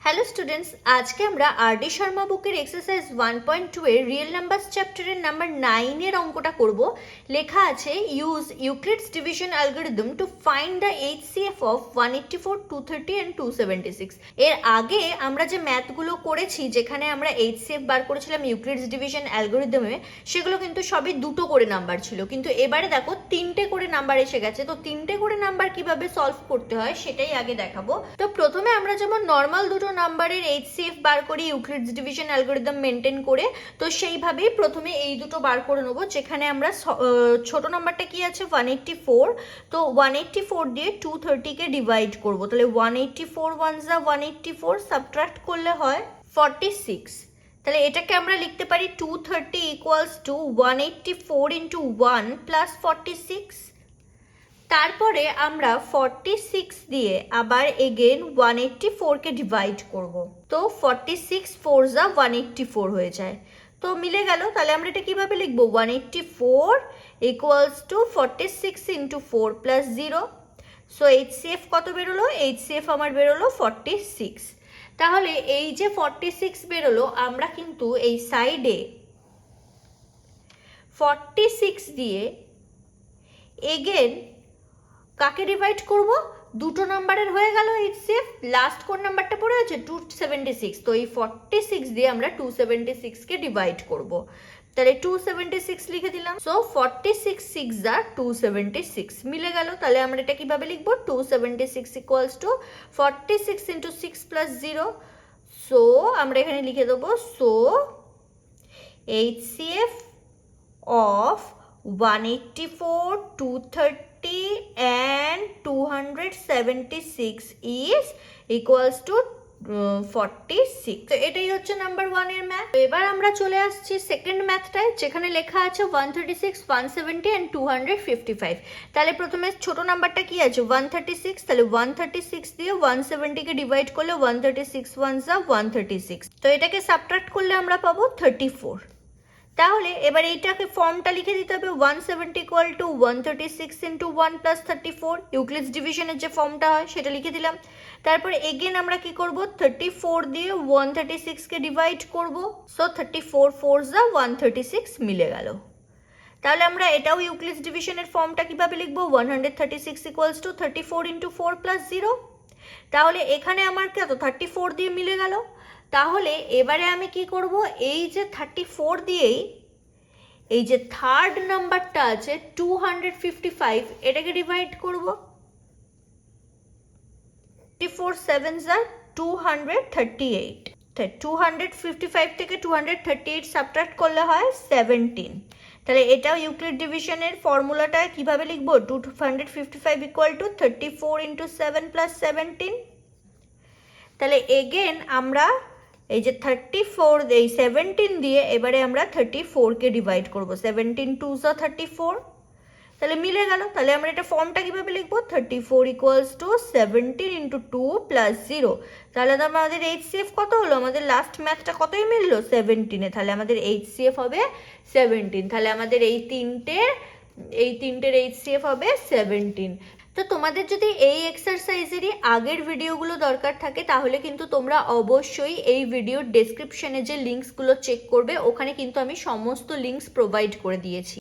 Hello students, আজকে আমরা RD. Sharma বুকের এক্সারসাইজ 1.2 এর রিয়েল নাম্বারস চ্যাপ্টারের নাম্বার 9 এর অঙ্কটা করব। লেখা আছে use Euclid's division algorithm to find the HCF of 184, 230 and 276। এর আগে আমরা যে ম্যাথগুলো করেছি যেখানে আমরা এইচসিএফ বার করেছিলাম ইউক্লিডস ডিভিশন অ্যালগরিদমে, সেগুলো কিন্তু সবই দুটো করে নাম্বার ছিল, কিন্তু এবারে দেখো তিনটে করে নাম্বার এসে গেছে। তো তিনটে করে নাম্বার কিভাবে সলভ করতে হয় সেটাই আগে দেখাবো। তো প্রথমে আমরা যেমন নর্মাল দুটো নাম্বারের এইচসিএফ বার করি ইউক্লিডস ডিভিশন অ্যালগরিদম মেনটেন করে, তো সেইভাবেই প্রথমে এই দুটো বার করে নেবো। যেখানে আমরা ছোট নাম্বারটা কি আছে 184, তো 184 দিয়ে 230 কে ডিভাইড করবো। তাহলে 184 1 যা 184, সাবট্রাক্ট করলে হয় 46। তাহলে এটাকে আমরা লিখতে পারি 230 ইকুয়ালস টু 184 ইন্টু 1 প্লাস 46। তারপরে আমরা 46 দিয়ে আবার এগেন 184 কে ডিভাইড করব। তো 46 4 যা 184 হয়ে যায়, তো মিলে গেল। তাহলে আমরা এটা কিভাবে লিখবো 184 equals to 46 into 4 plus 0। So HCF কত বেরোলো? এইচসিএফ আমার বেরোলো 46। তাহলে এই যে 46 বেরোলো, আমরা কিন্তু এই সাইডে 46 দিয়ে এগেন কাকে ডিভাইড করব? দুটো নাম্বারের হয়ে গেল এইচসিএফ। লাস্ট কোন নাম্বারটা পড়ে আছে 276, তো এই 46 দিয়ে আমরা 276 কে ডিভাইড করব। তাহলে 276 লিখে দিলাম। সো 46 6 যা 276 মিলে গেল। তাহলে আমরা এটা কিভাবে লিখবো 276 equals to 46 into 6 plus 0। So আমরা এখানে লিখে দেবো so HCF of 184, 230 and 276 is equals to 46। তো এটাই হচ্ছে নাম্বার 1 এর ম্যাথ। এবার আমরা চলে আসছি সেকেন্ড ম্যাথটায়, যেখানে লেখা আছে 136, 170 and 255। তাহলে প্রথমে ছোট নাম্বারটা কি আছে 136, তাহলে 136 দিয়ে 170 কে ডিভাইড করলে 136 1 যা 136, তো এটাকে সাবট্রাক্ট করলে আমরা পাবো 34। তাহলে এবার এইটাকে ফর্মটা লিখে দিতে হবে 170 ইকুয়াল টু 136 ইন্টু 1 প্লাস 34। ইউক্লিডস ডিভিশনের যে ফর্মটা হয় সেটা লিখে দিলাম। তারপরে এগেন আমরা কি করব 34 দিয়ে 136 কে ডিভাইড করব। সো 34 4 যা 136 মিলে গেল। তাহলে আমরা এটাও ইউক্লিডস ডিভিশনের ফর্মটা কিভাবে লিখবো 136 ইকুয়ালস টু 34 ইন্টু 4 প্লাস 0। তাহলে এখানে আমার কত 34 দিয়ে মিলে গেল। তাহলে এবারে আমি কি করব, এই যে 34 দিয়েই এই যে থার্ড নাম্বারটা আছে 255, এটাকে ডিভাইড করব। 34 7 যা 238, 255 থেকে 238 সাবট্রাক্ট করলে হয় 17। তাহলে এটাও ইউক্লিড ডিভিশনের ফর্মুলাটা কিভাবে লিখবো 255 ইকুয়াল টু 34 ইন্টু 7 প্লাস 17। তাহলে এগেন আমরা এই যে 34 এই 17 দিয়ে এবারে আমরা 34 কে ডিভাইড করব। 17 2 যা 34, তাহলে মিলে গেল। তাহলে আমরা এটা ফর্মটা কিভাবে লিখবো 34 ইকুয়ালস টু 17 ইন্টু 2 প্লাস 0। তাহলে আমাদের এইচসিএফ কত হলো? আমাদের লাস্ট ম্যাথটা কতই মিললো 17 এ। তাহলে আমাদের এইচসিএফ হবে 17। তাহলে আমাদের এই তিনটের এইচসিএফ হবে 17। তো তোমাদের যদি এই এক্সারসাইজেরই আগের ভিডিওগুলো দরকার থাকে তাহলে কিন্তু তোমরা অবশ্যই এই ভিডিওর ডেসক্রিপশনে যে লিঙ্কসগুলো চেক করবে, ওখানে কিন্তু আমি সমস্ত লিঙ্কস প্রোভাইড করে দিয়েছি।